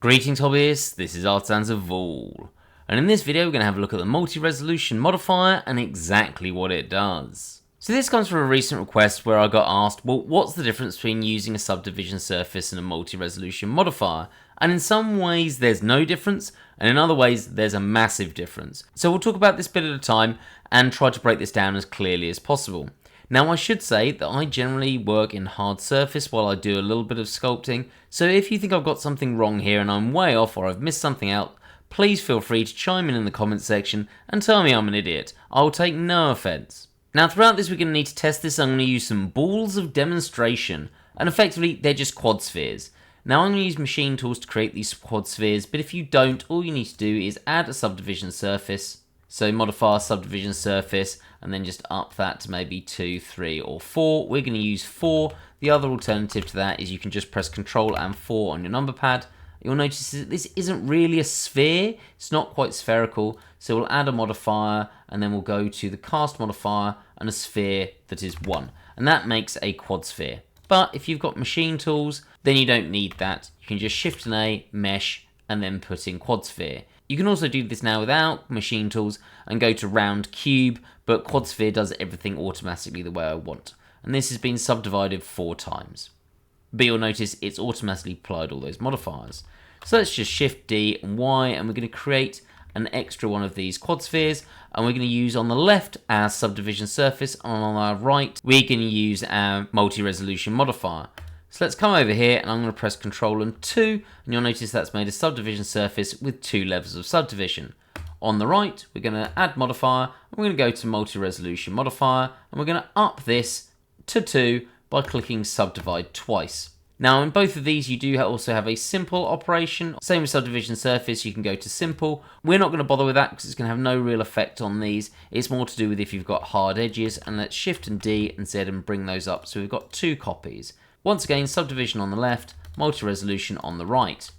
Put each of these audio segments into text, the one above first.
Greetings hobbyists, this is Artisans of Vol, and in this video we're going to have a look at the multi-resolution modifier and exactly what it does. So this comes from a recent request where I got asked, well, what's the difference between using a subdivision surface and a multi-resolution modifier? And in some ways there's no difference, and in other ways there's a massive difference. So we'll talk about this bit at a time and try to break this down as clearly as possible. Now I should say that I generally work in hard surface while I do a little bit of sculpting, so if you think I've got something wrong here and I'm way off or I've missed something out, please feel free to chime in the comments section and tell me I'm an idiot. I'll take no offence. Now throughout this we're going to need to test this. I'm going to use some balls of demonstration, and effectively they're just quad spheres. Now I'm going to use machine tools to create these quad spheres, but if you don't, all you need to do is add a subdivision surface. So modify subdivision surface and then just up that to maybe 2, 3 or 4. We're going to use 4. The other alternative to that is you can just press Ctrl and 4 on your number pad. You'll notice that this isn't really a sphere. It's not quite spherical. So we'll add a modifier and then we'll go to the cast modifier and a sphere that is 1. And that makes a quad sphere. But if you've got machine tools, then you don't need that. You can just Shift and A, mesh, and then put in quad sphere. You can also do this now without machine tools and go to round cube, but quad sphere does everything automatically the way I want. And this has been subdivided 4 times. But you'll notice it's automatically applied all those modifiers. So let's just Shift D and Y, and we're going to create an extra one of these quad spheres, and we're going to use on the left our subdivision surface, and on our right we're going to use our multi-resolution modifier. So let's come over here and I'm going to press Ctrl and 2, and you'll notice that's made a subdivision surface with 2 levels of subdivision. On the right, we're going to add modifier, and we're going to go to multi-resolution modifier, and we're going to up this to 2 by clicking subdivide twice. Now in both of these you do also have a simple operation. Same with subdivision surface, you can go to simple. We're not going to bother with that because it's going to have no real effect on these. It's more to do with if you've got hard edges, and let's Shift and D and Z and bring those up. So we've got 2 copies. Once again, subdivision on the left, multi-resolution on the right.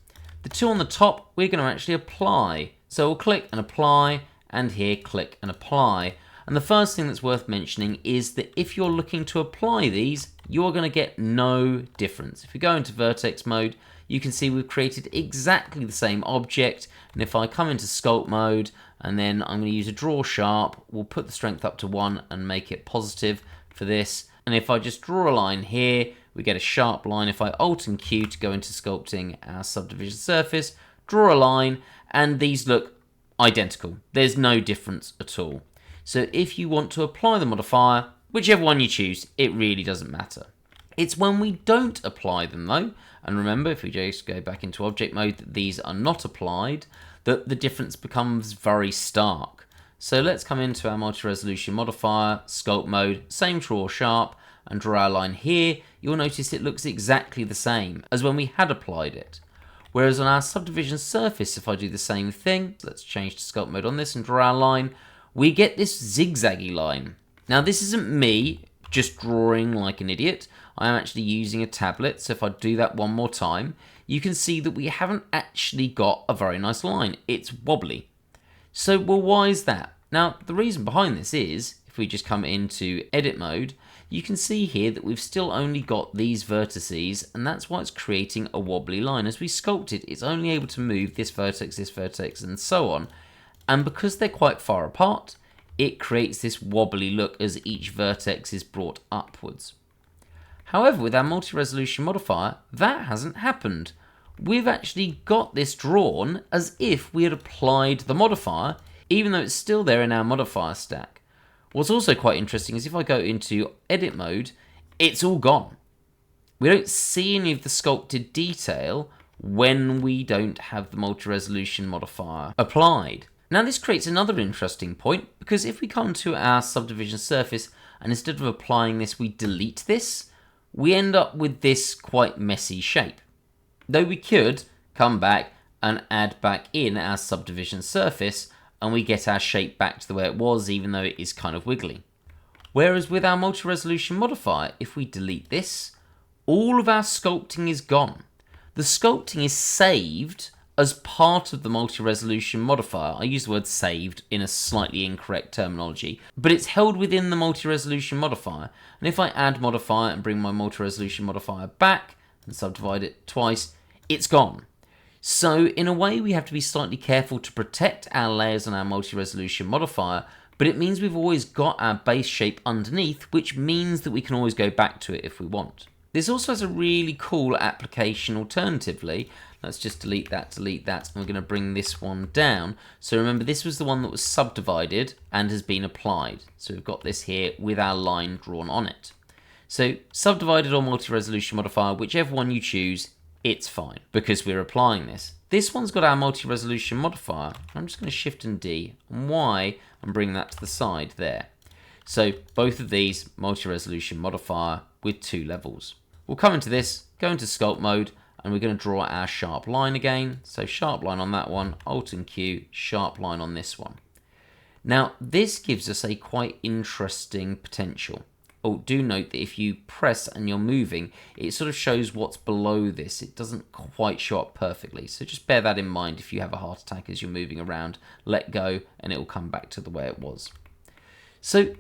The 2 on the top, we're going to actually apply. So we'll click and apply, and here click and apply. And the first thing that's worth mentioning is that if you're looking to apply these, you're going to get no difference. If we go into vertex mode, you can see we've created exactly the same object. And if I come into sculpt mode, and then I'm going to use a draw sharp, we'll put the strength up to 1 and make it positive for this. And if I just draw a line here, we get a sharp line. If I Alt and Q to go into sculpting our subdivision surface, draw a line, and these look identical. There's no difference at all. So if you want to apply the modifier, whichever one you choose, it really doesn't matter. It's when we don't apply them though, and remember if we just go back into object mode that these are not applied, that the difference becomes very stark. So let's come into our multi-resolution modifier, sculpt mode, same draw sharp, and draw our line here. You'll notice it looks exactly the same as when we had applied it. Whereas on our subdivision surface, if I do the same thing, let's change to sculpt mode on this and draw our line, we get this zigzaggy line. Now this isn't me just drawing like an idiot. I am actually using a tablet, so if I do that one more time, you can see that we haven't actually got a very nice line. It's wobbly. So, well, why is that? Now, the reason behind this is, if we just come into edit mode, you can see here that we've still only got these vertices, and that's why it's creating a wobbly line. As we sculpt it, it's only able to move this vertex, and so on. And because they're quite far apart, it creates this wobbly look as each vertex is brought upwards. However, with our multi-resolution modifier, that hasn't happened. We've actually got this drawn as if we had applied the modifier, even though it's still there in our modifier stack. What's also quite interesting is if I go into edit mode, it's all gone. We don't see any of the sculpted detail when we don't have the multi-resolution modifier applied. Now this creates another interesting point, because if we come to our subdivision surface and instead of applying this we delete this, we end up with this quite messy shape. Though we could come back and add back in our subdivision surface and we get our shape back to the way it was, even though it is kind of wiggly. Whereas with our multi-resolution modifier, if we delete this, all of our sculpting is gone. The sculpting is saved as part of the multi-resolution modifier. I use the word saved in a slightly incorrect terminology, but it's held within the multi-resolution modifier. And if I add modifier and bring my multi-resolution modifier back and subdivide it twice, it's gone. So in a way, we have to be slightly careful to protect our layers on our multi-resolution modifier, but it means we've always got our base shape underneath, which means that we can always go back to it if we want. This also has a really cool application alternatively. Let's just delete that, and we're going to bring this one down. So remember, this was the one that was subdivided and has been applied. So we've got this here with our line drawn on it. So subdivided or multi-resolution modifier, whichever one you choose, it's fine because we're applying this. This one's got our multi-resolution modifier. I'm just going to Shift and D and Y and bring that to the side there. So both of these multi-resolution modifier with 2 levels. We'll come into this, go into sculpt mode, and we're going to draw our sharp line again. So sharp line on that one, Alt and Q, sharp line on this one. Now this gives us a quite interesting potential. Oh, do note that if you press and you're moving, it sort of shows what's below this. It doesn't quite show up perfectly. So just bear that in mind if you have a heart attack as you're moving around. Let go and it will come back to the way it was. So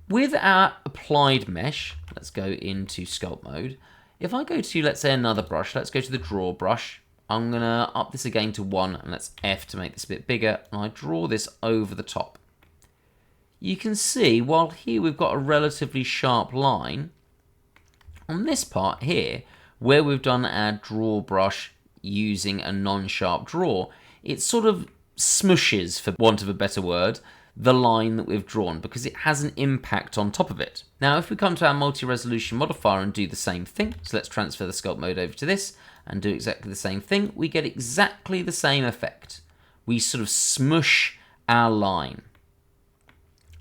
with our applied mesh, let's go into sculpt mode. If I go to, let's say, another brush, let's go to the draw brush. I'm going to up this again to 1 and let's F to make this a bit bigger. And I draw this over the top. You can see, while here we've got a relatively sharp line, on this part here, where we've done our draw brush using a non-sharp draw, it sort of smushes, for want of a better word, the line that we've drawn because it has an impact on top of it. Now, if we come to our multi-resolution modifier and do the same thing, so let's transfer the sculpt mode over to this and do exactly the same thing, we get exactly the same effect. We sort of smush our line.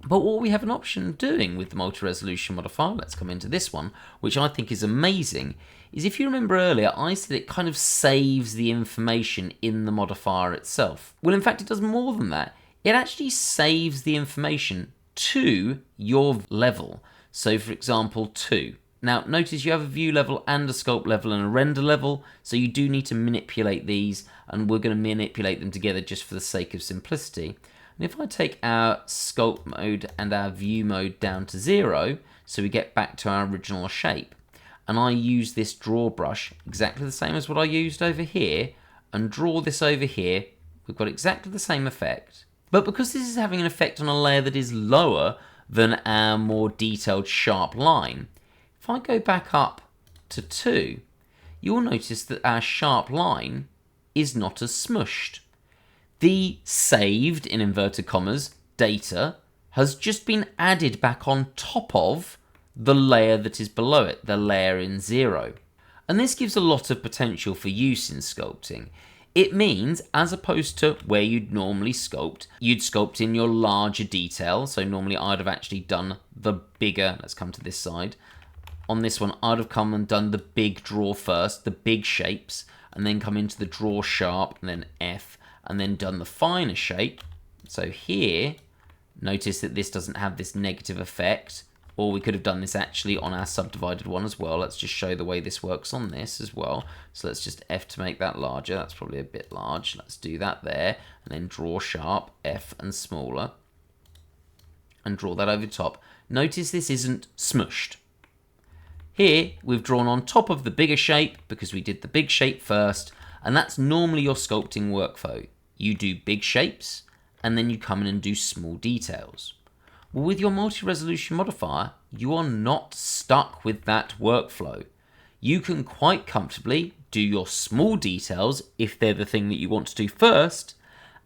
But what we have an option of doing with the multi-resolution modifier, let's come into this one, which I think is amazing, is if you remember earlier, I said it kind of saves the information in the modifier itself. Well, in fact, it does more than that. It actually saves the information to your level. So, for example, 2. Now, notice you have a view level and a sculpt level and a render level, so you do need to manipulate these, and we're going to manipulate them together just for the sake of simplicity. And if I take our sculpt mode and our view mode down to 0, so we get back to our original shape, and I use this draw brush, exactly the same as what I used over here, and draw this over here, we've got exactly the same effect. But because this is having an effect on a layer that is lower than our more detailed sharp line, if I go back up to 2, you'll notice that our sharp line is not as smushed. The saved, in inverted commas, data has just been added back on top of the layer that is below it, the layer in 0. And this gives a lot of potential for use in sculpting. It means, as opposed to where you'd normally sculpt, you'd sculpt in your larger detail. So normally I'd have actually done the bigger, let's come to this side. On this one, I'd have come and done the big draw first, the big shapes, and then come into the draw sharp, and then F, and then done the finer shape. So here, notice that this doesn't have this negative effect, or we could have done this actually on our subdivided one as well. Let's just show the way this works on this as well. So let's just F to make that larger. That's probably a bit large. Let's do that there, and then draw sharp, F and smaller, and draw that over the top. Notice this isn't smushed. Here, we've drawn on top of the bigger shape because we did the big shape first, and that's normally your sculpting workflow. You do big shapes, and then you come in and do small details. Well, with your multi-resolution modifier, you are not stuck with that workflow. You can quite comfortably do your small details, if they're the thing that you want to do first,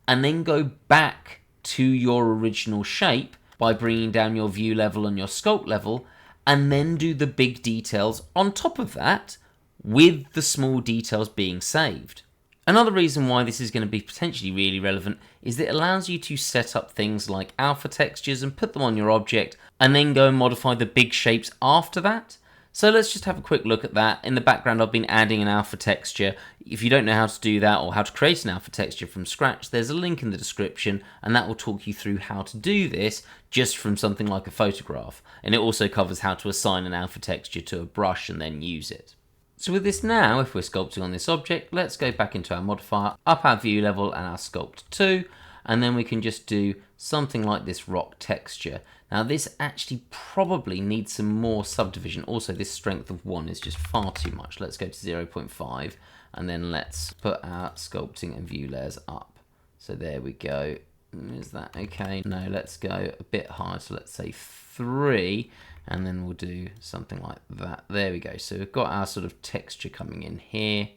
and then go back to your original shape by bringing down your view level and your sculpt level, and then do the big details on top of that, with the small details being saved. Another reason why this is going to be potentially really relevant is that it allows you to set up things like alpha textures and put them on your object, and then go and modify the big shapes after that. So let's just have a quick look at that. In the background, I've been adding an alpha texture. If you don't know how to do that or how to create an alpha texture from scratch, there's a link in the description, and that will talk you through how to do this just from something like a photograph. And it also covers how to assign an alpha texture to a brush and then use it. So with this now, if we're sculpting on this object, let's go back into our modifier, up our view level and our sculpt 2, and then we can just do something like this rock texture. Now this actually probably needs some more subdivision. Also, this strength of 1 is just far too much. Let's go to 0.5, and then let's put our sculpting and view layers up. So there we go. Is that okay? No, let's go a bit higher, so let's say 3, and then we'll do something like that. There we go. So we've got our sort of texture coming in here.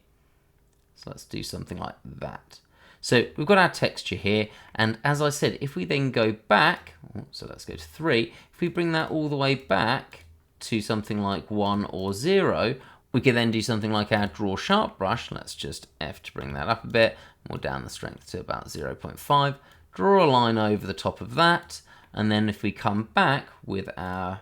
So let's do something like that. So we've got our texture here, and as I said, if we then go back, so let's go to 3, if we bring that all the way back to something like 1 or 0, we can then do something like our draw sharp brush. Let's just F to bring that up a bit. We'll down the strength to about 0.5. Draw a line over the top of that, and then if we come back with our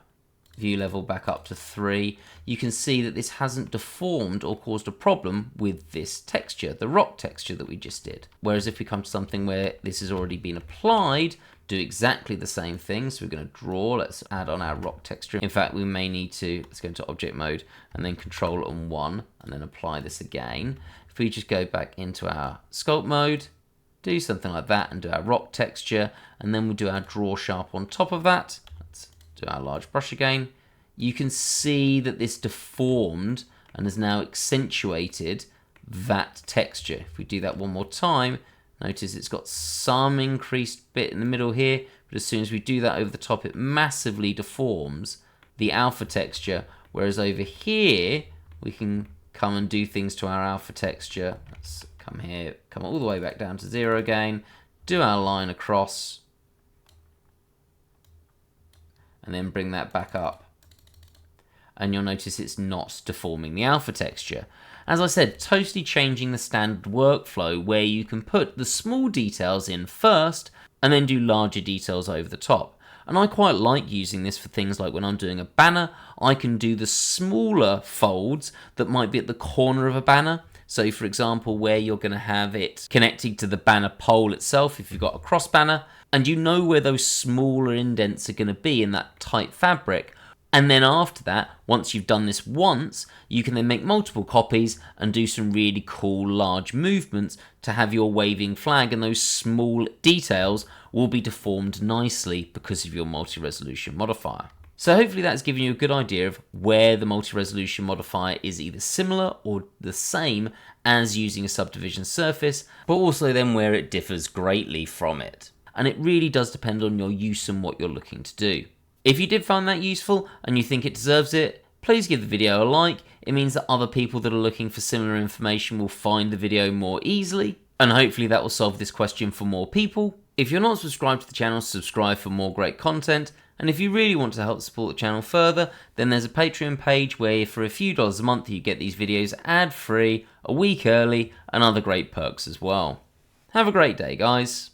view level back up to 3, you can see that this hasn't deformed or caused a problem with this texture, the rock texture that we just did. Whereas if we come to something where this has already been applied, do exactly the same thing. So we're going to draw, let's add on our rock texture. In fact, we may need to, let's go into object mode and then control on 1 and then apply this again. If we just go back into our sculpt mode, do something like that and do our rock texture, and then we'll do our draw sharp on top of that. Let's do our large brush again. You can see that this deformed and has now accentuated that texture. If we do that one more time, notice it's got some increased bit in the middle here, but as soon as we do that over the top, it massively deforms the alpha texture, whereas over here, we can come and do things to our alpha texture. Let's come here, come all the way back down to 0 again, do our line across, and then bring that back up. And you'll notice it's not deforming the alpha texture. As I said, totally changing the standard workflow where you can put the small details in first and then do larger details over the top. And I quite like using this for things like when I'm doing a banner, I can do the smaller folds that might be at the corner of a banner. So for example, where you're going to have it connecting to the banner pole itself, if you've got a cross banner, and you know where those smaller indents are going to be in that tight fabric. And then after that, once you've done this once, you can then make multiple copies and do some really cool large movements to have your waving flag, and those small details will be deformed nicely because of your multi-resolution modifier. So hopefully that's given you a good idea of where the multi-resolution modifier is either similar or the same as using a subdivision surface, but also then where it differs greatly from it. And it really does depend on your use and what you're looking to do. If you did find that useful and you think it deserves it, please give the video a like. It means that other people that are looking for similar information will find the video more easily, and hopefully that will solve this question for more people. If you're not subscribed to the channel, subscribe for more great content. And if you really want to help support the channel further, then there's a Patreon page where for a few dollars a month you get these videos ad-free, a week early, and other great perks as well. Have a great day, guys.